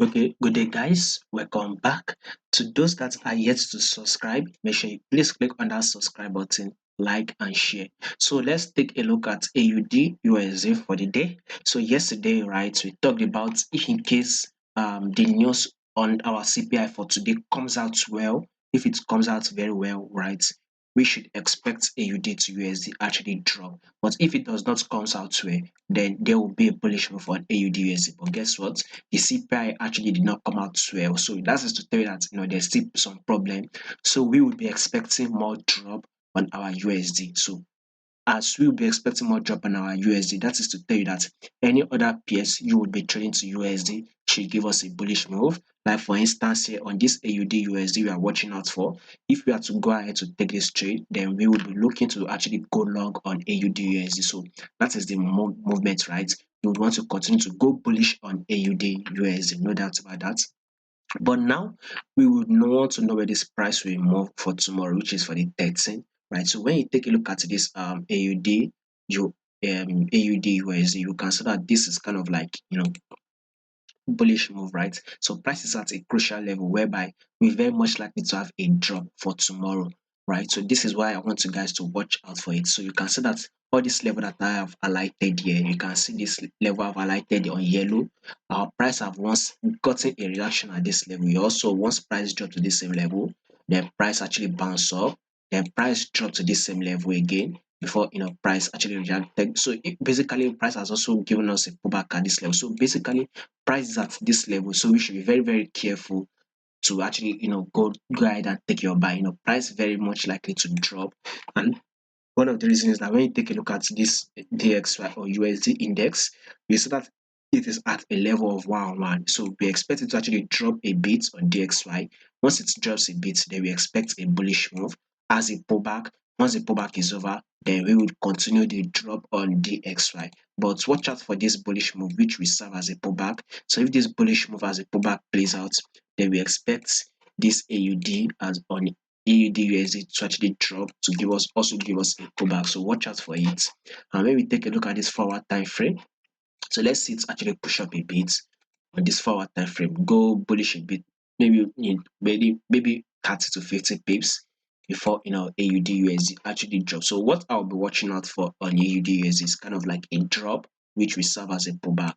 Okay, good day, guys. Welcome back. To those that are yet to subscribe, make sure you please click on that subscribe button, like and share. So let's take a look at AUD USD for the day. So yesterday, right, we talked about if in case the news on our CPI for today comes out well, if it comes out very well, right, we should expect AUD to USD actually drop. But if it does not comes out well, then there will be a bullish move on AUD USD. But guess what? The CPI actually did not come out well. So that is to tell you that there's still some problem. So we would be expecting more drop on our USD. So as we will be expecting more drop on our USD, that is to tell you that any other peers you would be trading to USD should give us a bullish move. Like for instance, here on this AUD USD we are watching out for. If we are to go ahead to take this trade, then we will be looking to actually go long on AUD USD. So that is the movement, right? You would want to continue to go bullish on AUD USD, no doubt about that. But now we would want to know where this price will move for tomorrow, which is for the 13th, right? So when you take a look at this AUD, AUD USD, you can see that this is kind of like bullish move, right? So price is at a crucial level whereby we're very much likely to have a drop for tomorrow, right? So this is why I want you guys to watch out for it. So you can see that all this level that I have highlighted here, you can see this level I've highlighted on yellow. Our price have once gotten a reaction at this level. We also once price drop to this same level, then price actually bounce up, then price drop to this same level again before price actually reacted. So basically price has also given us a pullback at this level. So basically price is at this level, so we should be very very careful to actually go ahead and take your buy. Price very much likely to drop, and one of the reasons is that when you take a look at this DXY or USD index, you see that it is at a level of 101. So we expect it to actually drop a bit on DXY. Once it drops a bit, then we expect a bullish move as a pullback. Once the pullback is over, then we will continue the drop on DXY. But watch out for this bullish move, which will serve as a pullback. So if this bullish move as a pullback plays out, then we expect this AUD as on AUD USD to actually drop to give us a pullback. So watch out for it. And when we take a look at this forward time frame, so let's see it actually push up a bit on this forward time frame, go bullish a bit, maybe 30 to 50 pips before AUD USD actually drop. So what I'll be watching out for on AUD USD is kind of like a drop which will serve as a pullback.